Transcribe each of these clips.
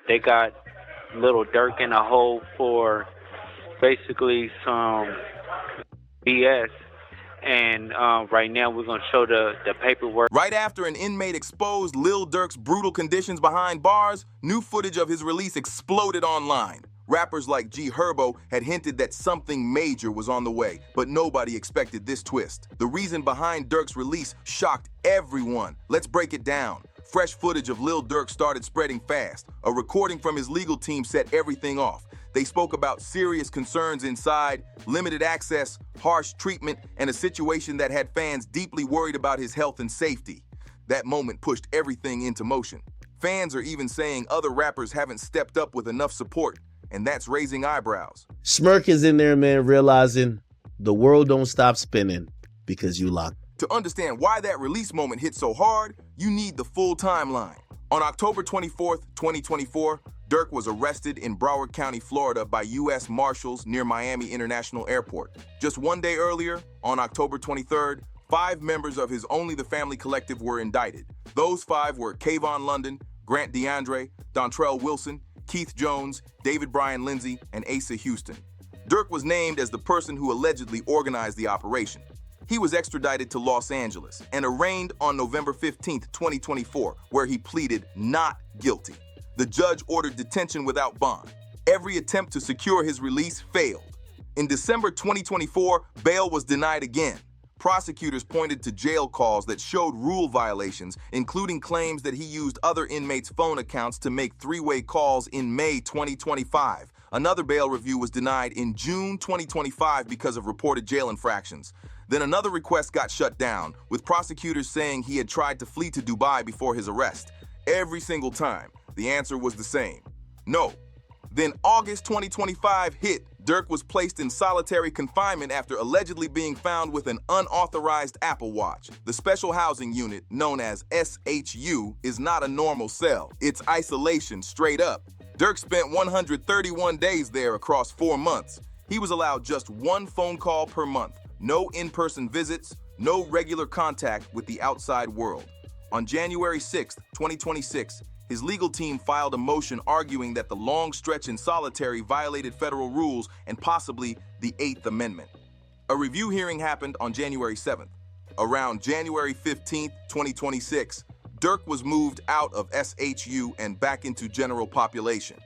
they got Lil Durk in a hole for basically some BS. And right now we're going to show the paperwork. Right after an inmate exposed Lil Durk's brutal conditions behind bars, new footage of his release exploded online. Rappers like G Herbo had hinted that something major was on the way, but nobody expected this twist. The reason behind Durk's release shocked everyone. Let's break it down. Fresh footage of Lil Durk started spreading fast. A recording from his legal team set everything off. They spoke about serious concerns inside, limited access, harsh treatment, and a situation that had fans deeply worried about his health and safety. That moment pushed everything into motion. Fans are even saying other rappers haven't stepped up with enough support, and that's raising eyebrows. Smirk is in there, man, realizing the world don't stop spinning because you locked. To understand why that release moment hit so hard, you need the full timeline. On October 24th, 2024, Durk was arrested in Broward County, Florida by U.S. Marshals near Miami International Airport. Just one day earlier, on October 23rd, 5 members of his Only the Family collective were indicted. Those 5 were Kayvon London, Grant DeAndre, Dontrell Wilson, Keith Jones, David Bryan Lindsay, and Asa Houston. Durk was named as the person who allegedly organized the operation. He was extradited to Los Angeles and arraigned on November 15, 2024, where he pleaded not guilty. The judge ordered detention without bond. Every attempt to secure his release failed. In December 2024, bail was denied again. Prosecutors pointed to jail calls that showed rule violations, including claims that he used other inmates' phone accounts to make three-way calls in May 2025. Another bail review was denied in June 2025 because of reported jail infractions. Then another request got shut down, with prosecutors saying he had tried to flee to Dubai before his arrest. Every single time, the answer was the same: no. Then August 2025 hit. Durk was placed in solitary confinement after allegedly being found with an unauthorized Apple Watch. The Special Housing Unit, known as SHU, is not a normal cell. It's isolation straight up. Durk spent 131 days there across 4 months. He was allowed just 1 phone call per month, no in-person visits, no regular contact with the outside world. On January 6, 2026, his legal team filed a motion arguing that the long stretch in solitary violated federal rules and possibly the 8th Amendment. A review hearing happened on January 7th. Around January 15, 2026, Durk was moved out of SHU and back into general population.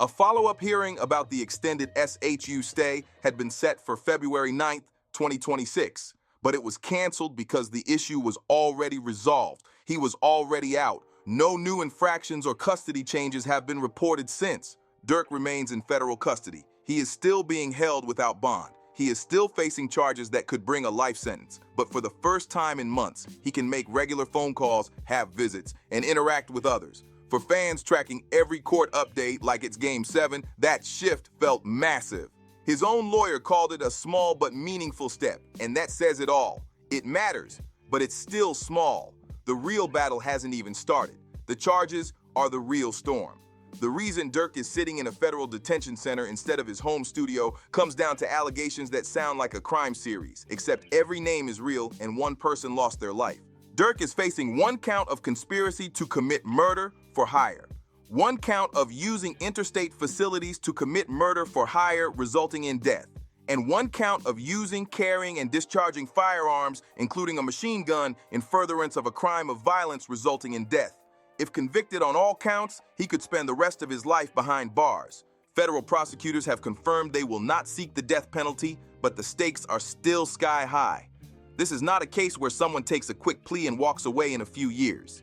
A follow-up hearing about the extended SHU stay had been set for February 9, 2026, but it was canceled because the issue was already resolved. He was already out. No new infractions or custody changes have been reported since. Durk remains in federal custody. He is still being held without bond. He is still facing charges that could bring a life sentence. But for the first time in months, he can make regular phone calls, have visits, and interact with others. For fans tracking every court update like it's Game 7, that shift felt massive. His own lawyer called it a small but meaningful step, and that says it all. It matters, but it's still small. The real battle hasn't even started. The charges are the real storm. The reason Durk is sitting in a federal detention center instead of his home studio comes down to allegations that sound like a crime series, except every name is real and one person lost their life. Durk is facing 1 count of conspiracy to commit murder for hire, 1 count of using interstate facilities to commit murder for hire resulting in death, and 1 count of using, carrying, and discharging firearms, including a machine gun, in furtherance of a crime of violence resulting in death. If convicted on all counts, he could spend the rest of his life behind bars. Federal prosecutors have confirmed they will not seek the death penalty, but the stakes are still sky high. This is not a case where someone takes a quick plea and walks away in a few years.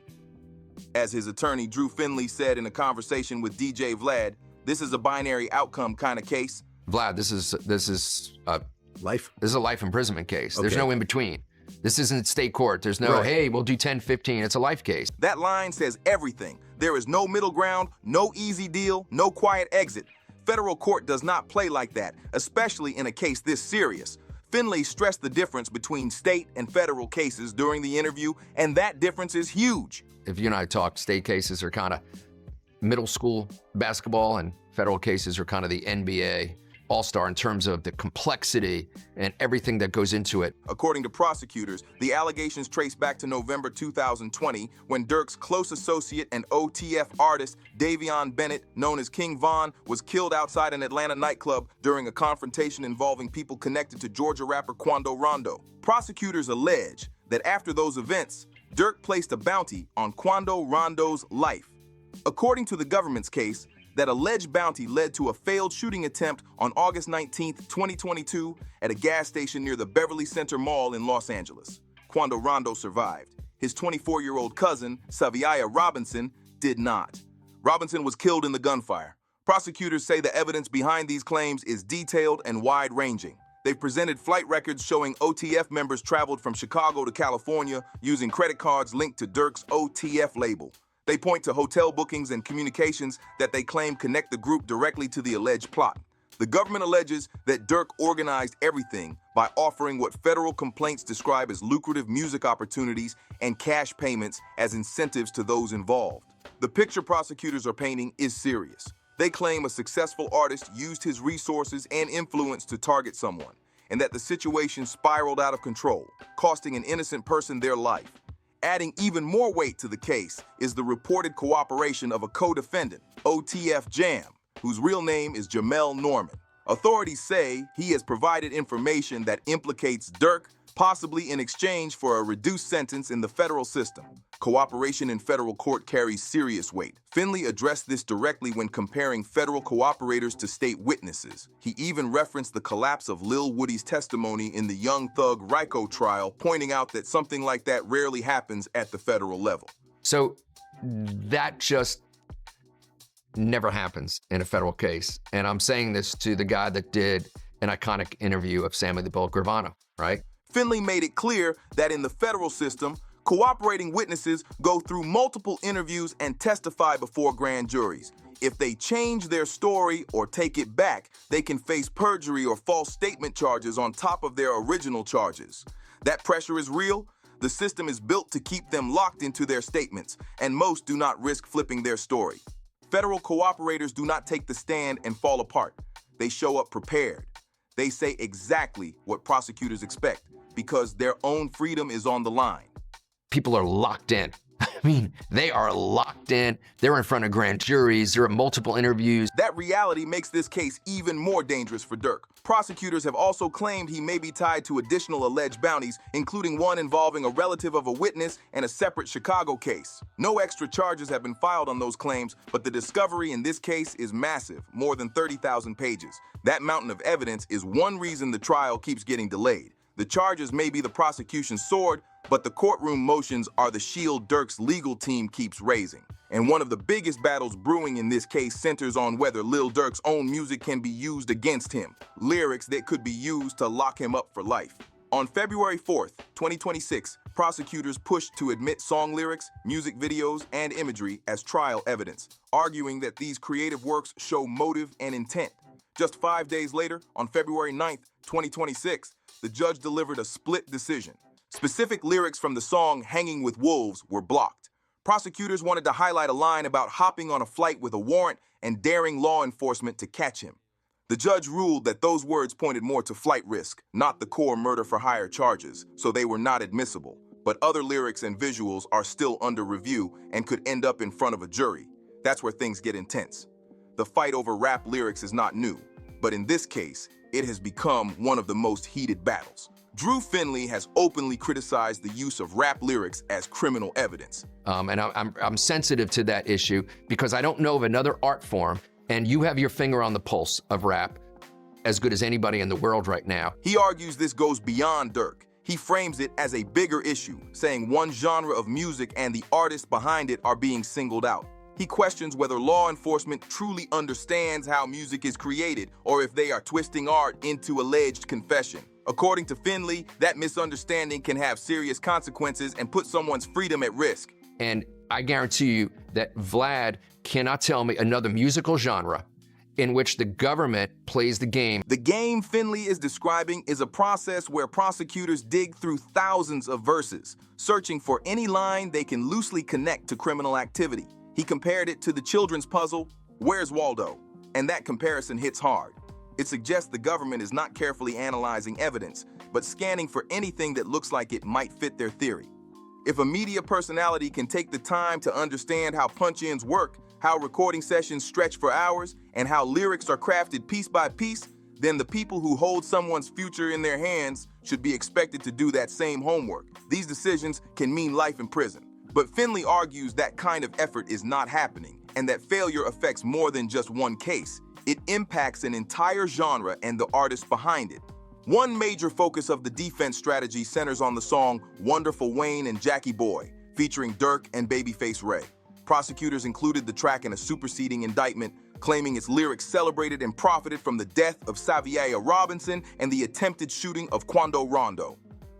As his attorney Drew Finley said in a conversation with DJ Vlad, this is a binary outcome kind of case. Vlad, this is Life. This is a life imprisonment case. There's Okay. no in between. This isn't state court. There's no, Right. hey, we'll do 10, 15. It's a life case. That line says everything. There is no middle ground, no easy deal, no quiet exit. Federal court does not play like that, especially in a case this serious. Finley stressed the difference between state and federal cases during the interview, and that difference is huge. If you and I talk, state cases are kind of middle school basketball and federal cases are kind of the NBA all-star in terms of the complexity and everything that goes into it. According to prosecutors, the allegations trace back to November 2020, when Durk's close associate and OTF artist Davion Bennett, known as King Von, was killed outside an Atlanta nightclub during a confrontation involving people connected to Georgia rapper Quando Rondo. Prosecutors allege that after those events, Durk placed a bounty on Quando Rondo's life. According to the government's case, that alleged bounty led to a failed shooting attempt on August 19, 2022, at a gas station near the Beverly Center Mall in Los Angeles. Quando Rondo survived. His 24-year-old cousin, Saviaya Robinson, did not. Robinson was killed in the gunfire. Prosecutors say the evidence behind these claims is detailed and wide-ranging. They've presented flight records showing OTF members traveled from Chicago to California using credit cards linked to Durk's OTF label. They point to hotel bookings and communications that they claim connect the group directly to the alleged plot. The government alleges that Durk organized everything by offering what federal complaints describe as lucrative music opportunities and cash payments as incentives to those involved. The picture prosecutors are painting is serious. They claim a successful artist used his resources and influence to target someone, and that the situation spiraled out of control, costing an innocent person their life. Adding even more weight to the case is the reported cooperation of a co-defendant, OTF Jam, whose real name is Jamel Norman. Authorities say he has provided information that implicates Durk, possibly in exchange for a reduced sentence in the federal system. Cooperation in federal court carries serious weight. Finley addressed this directly when comparing federal cooperators to state witnesses. He even referenced the collapse of Lil Woody's testimony in the Young Thug Ryko trial, pointing out that something like that rarely happens at the federal level. So that just never happens in a federal case. And I'm saying this to the guy that did an iconic interview of Sammy the Bull Gravano, right? Finley made it clear that in the federal system, cooperating witnesses go through multiple interviews and testify before grand juries. If they change their story or take it back, they can face perjury or false statement charges on top of their original charges. That pressure is real. The system is built to keep them locked into their statements, and most do not risk flipping their story. Federal cooperators do not take the stand and fall apart. They show up prepared. They say exactly what prosecutors expect, because their own freedom is on the line. People are locked in. I mean, they are locked in. They're in front of grand juries. There are multiple interviews. That reality makes this case even more dangerous for Durk. Prosecutors have also claimed he may be tied to additional alleged bounties, including one involving a relative of a witness and a separate Chicago case. No extra charges have been filed on those claims, but the discovery in this case is massive, more than 30,000 pages. That mountain of evidence is one reason the trial keeps getting delayed. The charges may be the prosecution's sword, but the courtroom motions are the shield Durk's legal team keeps raising. And one of the biggest battles brewing in this case centers on whether Lil Durk's own music can be used against him, lyrics that could be used to lock him up for life. On February 4th, 2026, prosecutors pushed to admit song lyrics, music videos, and imagery as trial evidence, arguing that these creative works show motive and intent. Just 5 days later, on February 9th, 2026, the judge delivered a split decision. Specific lyrics from the song Hanging with Wolves were blocked. Prosecutors wanted to highlight a line about hopping on a flight with a warrant and daring law enforcement to catch him. The judge ruled that those words pointed more to flight risk, not the core murder-for-hire charges, so they were not admissible. But other lyrics and visuals are still under review and could end up in front of a jury. That's where things get intense. The fight over rap lyrics is not new, but in this case, it has become one of the most heated battles. Drew Finley has openly criticized the use of rap lyrics as criminal evidence. And I'm sensitive to that issue because I don't know of another art form, and you have your finger on the pulse of rap as good as anybody in the world right now. He argues this goes beyond Durk. He frames it as a bigger issue, saying one genre of music and the artist behind it are being singled out. He questions whether law enforcement truly understands how music is created or if they are twisting art into alleged confession. According to Finley, that misunderstanding can have serious consequences and put someone's freedom at risk. And I guarantee you that Vlad cannot tell me another musical genre in which the government plays the game. The game Finley is describing is a process where prosecutors dig through thousands of verses, searching for any line they can loosely connect to criminal activity. He compared it to the children's puzzle, Where's Waldo? And that comparison hits hard. It suggests the government is not carefully analyzing evidence, but scanning for anything that looks like it might fit their theory. If a media personality can take the time to understand how punch-ins work, how recording sessions stretch for hours, and how lyrics are crafted piece by piece, then the people who hold someone's future in their hands should be expected to do that same homework. These decisions can mean life in prison. But Finley argues that kind of effort is not happening, and that failure affects more than just one case. It impacts an entire genre and the artists behind it. One major focus of the defense strategy centers on the song Wonderful Wayne and Jackie Boy, featuring Durk and Babyface Ray. Prosecutors included the track in a superseding indictment, claiming its lyrics celebrated and profited from the death of Xavier Robinson and the attempted shooting of Quando Rondo.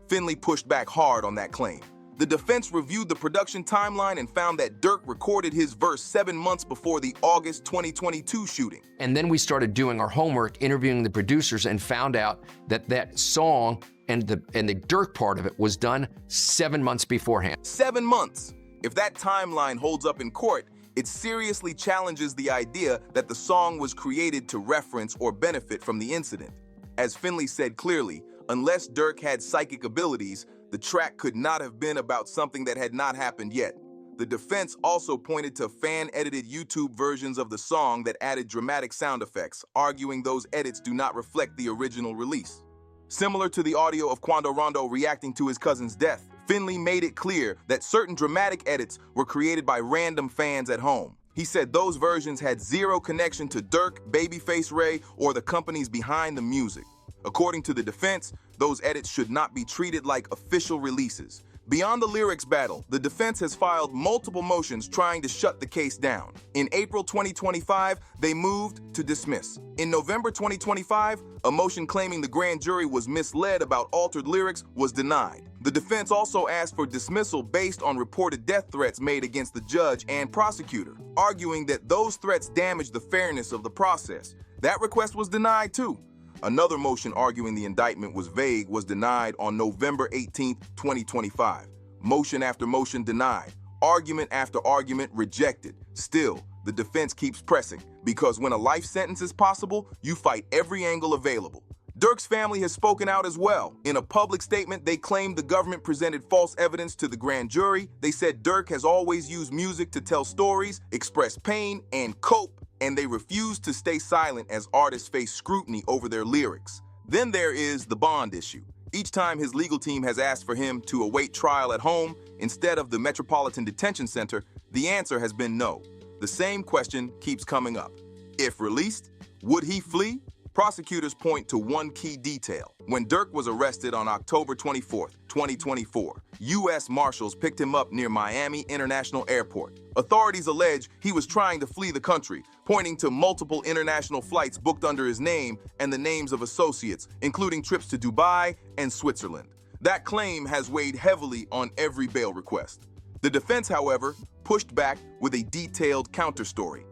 Finley pushed back hard on that claim. The defense reviewed the production timeline and found that Durk recorded his verse 7 months before the August 2022 shooting. And then we started doing our homework, interviewing the producers, and found out that that song and the Durk part of it was done 7 months beforehand. 7 months! If that timeline holds up in court, it seriously challenges the idea that the song was created to reference or benefit from the incident. As Finley said clearly, unless Durk had psychic abilities, the track could not have been about something that had not happened yet. The defense also pointed to fan-edited YouTube versions of the song that added dramatic sound effects, arguing those edits do not reflect the original release. Similar to the audio of Quando Rondo reacting to his cousin's death, Finley made it clear that certain dramatic edits were created by random fans at home. He said those versions had zero connection to Durk, Babyface Ray, or the companies behind the music. According to the defense, those edits should not be treated like official releases. Beyond the lyrics battle, the defense has filed multiple motions trying to shut the case down. In April 2025, they moved to dismiss. In November 2025, a motion claiming the grand jury was misled about altered lyrics was denied. The defense also asked for dismissal based on reported death threats made against the judge and prosecutor, arguing that those threats damaged the fairness of the process. That request was denied too. Another motion arguing the indictment was vague was denied on November 18, 2025. Motion after motion denied. Argument after argument rejected. Still, the defense keeps pressing, because when a life sentence is possible, you fight every angle available. Durk's family has spoken out as well. In a public statement, they claimed the government presented false evidence to the grand jury. They said Durk has always used music to tell stories, express pain, and cope, and they refuse to stay silent as artists face scrutiny over their lyrics. Then there is the bond issue. Each time his legal team has asked for him to await trial at home instead of the Metropolitan Detention Center, the answer has been no. The same question keeps coming up. If released, would he flee? Prosecutors point to one key detail. When Durk was arrested on October 24, 2024, U.S. Marshals picked him up near Miami International Airport. Authorities allege he was trying to flee the country, pointing to multiple international flights booked under his name and the names of associates, including trips to Dubai and Switzerland. That claim has weighed heavily on every bail request. The defense, however, pushed back with a detailed counterstory.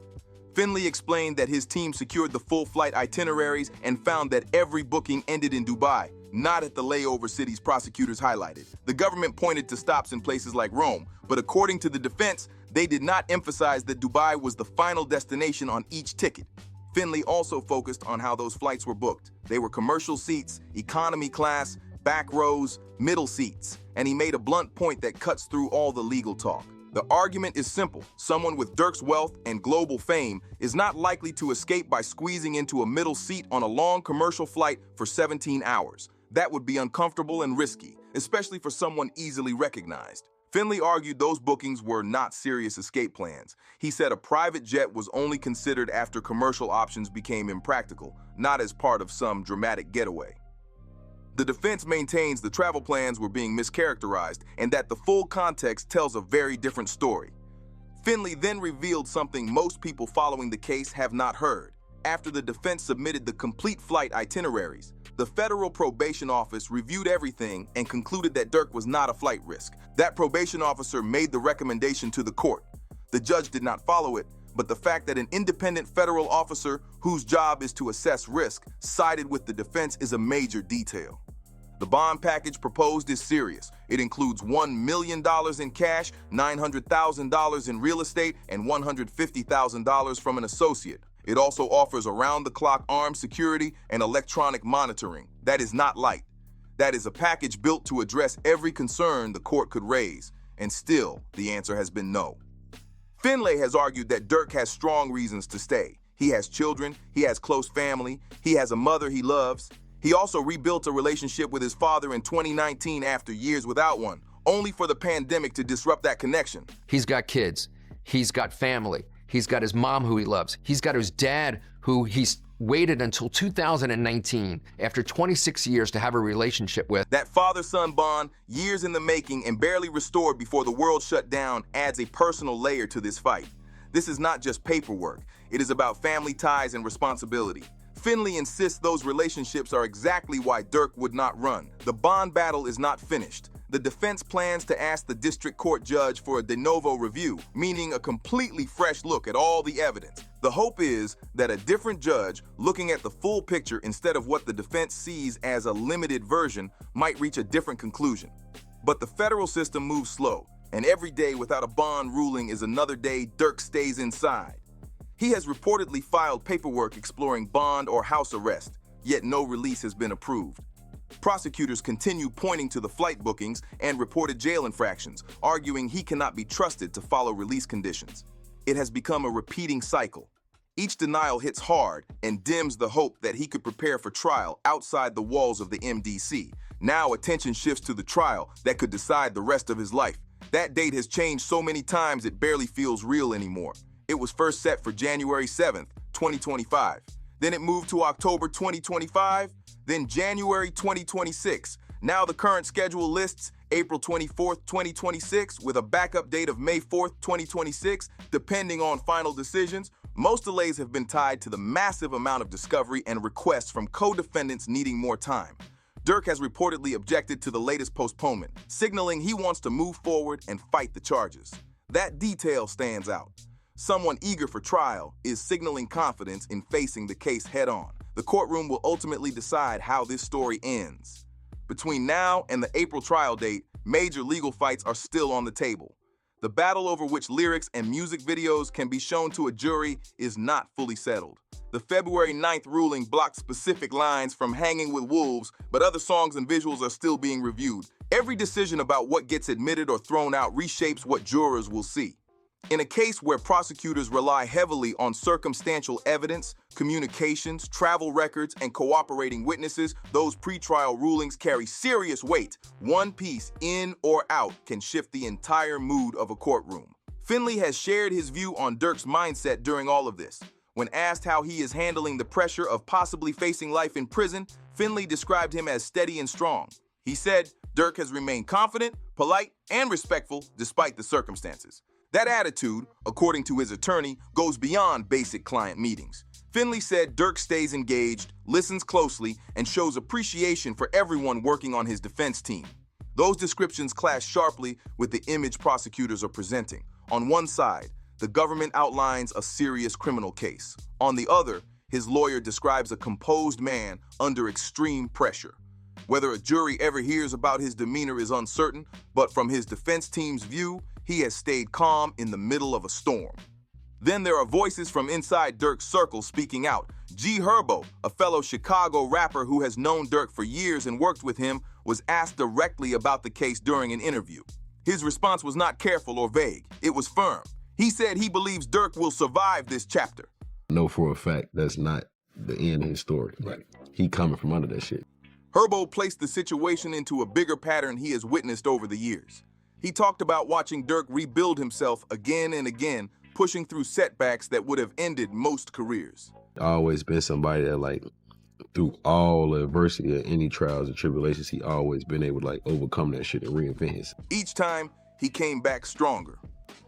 Finley explained that his team secured the full flight itineraries and found that every booking ended in Dubai, not at the layover cities prosecutors highlighted. The government pointed to stops in places like Rome, but according to the defense, they did not emphasize that Dubai was the final destination on each ticket. Finley also focused on how those flights were booked. They were commercial seats, economy class, back rows, middle seats, and he made a blunt point that cuts through all the legal talk. The argument is simple. Someone with Durk's wealth and global fame is not likely to escape by squeezing into a middle seat on a long commercial flight for 17 hours. That would be uncomfortable and risky, especially for someone easily recognized. Finley argued those bookings were not serious escape plans. He said a private jet was only considered after commercial options became impractical, not as part of some dramatic getaway. The defense maintains the travel plans were being mischaracterized and that the full context tells a very different story. Finley then revealed something most people following the case have not heard. After the defense submitted the complete flight itineraries, the Federal Probation Office reviewed everything and concluded that Durk was not a flight risk. That probation officer made the recommendation to the court. The judge did not follow it, but the fact that an independent federal officer whose job is to assess risk sided with the defense is a major detail. The bond package proposed is serious. It includes $1 million in cash, $900,000 in real estate, and $150,000 from an associate. It also offers around-the-clock armed security and electronic monitoring. That is not light. That is a package built to address every concern the court could raise, and still, the answer has been no. Finlay has argued that Durk has strong reasons to stay. He has children, he has close family, he has a mother he loves. He also rebuilt a relationship with his father in 2019 after years without one, only for the pandemic to disrupt that connection. He's got kids, he's got family, he's got his mom who he loves, he's got his dad who he's waited until 2019, after 26 years, to have a relationship with. That father-son bond, years in the making and barely restored before the world shut down, adds a personal layer to this fight. This is not just paperwork. It is about family ties and responsibility. Finlay insists those relationships are exactly why Durk would not run. The bond battle is not finished. The defense plans to ask the district court judge for a de novo review, meaning a completely fresh look at all the evidence. The hope is that a different judge, looking at the full picture instead of what the defense sees as a limited version, might reach a different conclusion. But the federal system moves slow, and every day without a bond ruling is another day Durk stays inside. He has reportedly filed paperwork exploring bond or house arrest, yet no release has been approved. Prosecutors continue pointing to the flight bookings and reported jail infractions, arguing he cannot be trusted to follow release conditions. It has become a repeating cycle. Each denial hits hard and dims the hope that he could prepare for trial outside the walls of the MDC. Now attention shifts to the trial that could decide the rest of his life. That date has changed so many times it barely feels real anymore. It was first set for January 7th, 2025. Then it moved to October 2025, then January 2026. Now the current schedule lists April 24th, 2026, with a backup date of May 4th, 2026, depending on final decisions. Most delays have been tied to the massive amount of discovery and requests from co-defendants needing more time. Durk has reportedly objected to the latest postponement, signaling he wants to move forward and fight the charges. That detail stands out. Someone eager for trial is signaling confidence in facing the case head-on. The courtroom will ultimately decide how this story ends. Between now and the April trial date, major legal fights are still on the table. The battle over which lyrics and music videos can be shown to a jury is not fully settled. The February 9th ruling blocked specific lines from Hanging with Wolves, but other songs and visuals are still being reviewed. Every decision about what gets admitted or thrown out reshapes what jurors will see. In a case where prosecutors rely heavily on circumstantial evidence, communications, travel records, and cooperating witnesses, those pretrial rulings carry serious weight. One piece, in or out, can shift the entire mood of a courtroom. Finlay has shared his view on Durk's mindset during all of this. When asked how he is handling the pressure of possibly facing life in prison, Finlay described him as steady and strong. He said, Durk has remained confident, polite, and respectful despite the circumstances. That attitude, according to his attorney, goes beyond basic client meetings. Finlay said Durk stays engaged, listens closely, and shows appreciation for everyone working on his defense team. Those descriptions clash sharply with the image prosecutors are presenting. On one side, the government outlines a serious criminal case. On the other, his lawyer describes a composed man under extreme pressure. Whether a jury ever hears about his demeanor is uncertain, but from his defense team's view, he has stayed calm in the middle of a storm. Then there are voices from inside Durk's circle speaking out. G Herbo, a fellow Chicago rapper who has known Durk for years and worked with him, was asked directly about the case during an interview. His response was not careful or vague. It was firm. He said he believes Durk will survive this chapter. I know for a fact that's not the end of his story. Like, he coming from under that shit. Herbo placed the situation into a bigger pattern he has witnessed over the years. He talked about watching Durk rebuild himself again and again, pushing through setbacks that would have ended most careers. Always been somebody that, like, through all the adversity of any trials and tribulations, he always been able to, like, overcome that shit and reinvent himself. Each time, he came back stronger.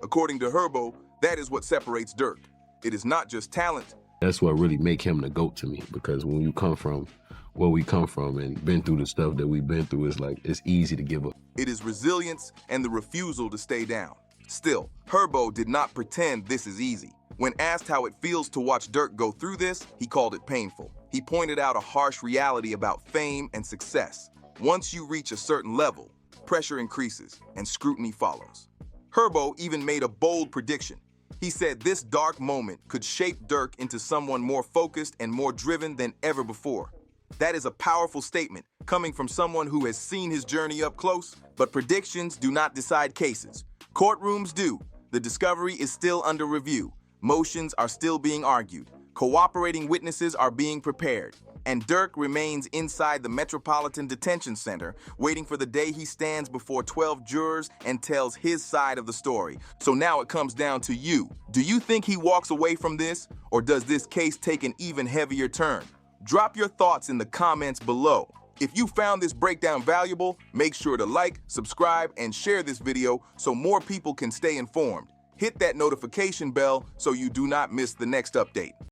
According to Herbo, that is what separates Durk. It is not just talent. That's what really make him the GOAT to me, because when you come from where we come from and been through the stuff that we've been through, it's like, it's easy to give up. It is resilience and the refusal to stay down. Still, Herbo did not pretend this is easy. When asked how it feels to watch Durk go through this, he called it painful. He pointed out a harsh reality about fame and success. Once you reach a certain level, pressure increases and scrutiny follows. Herbo even made a bold prediction. He said this dark moment could shape Durk into someone more focused and more driven than ever before. That is a powerful statement, coming from someone who has seen his journey up close. But predictions do not decide cases. Courtrooms do. The discovery is still under review. Motions are still being argued. Cooperating witnesses are being prepared. And Durk remains inside the Metropolitan Detention Center, waiting for the day he stands before 12 jurors and tells his side of the story. So now it comes down to you. Do you think he walks away from this, or does this case take an even heavier turn? Drop your thoughts in the comments below. If you found this breakdown valuable, make sure to like, subscribe, and share this video so more people can stay informed. Hit that notification bell so you do not miss the next update.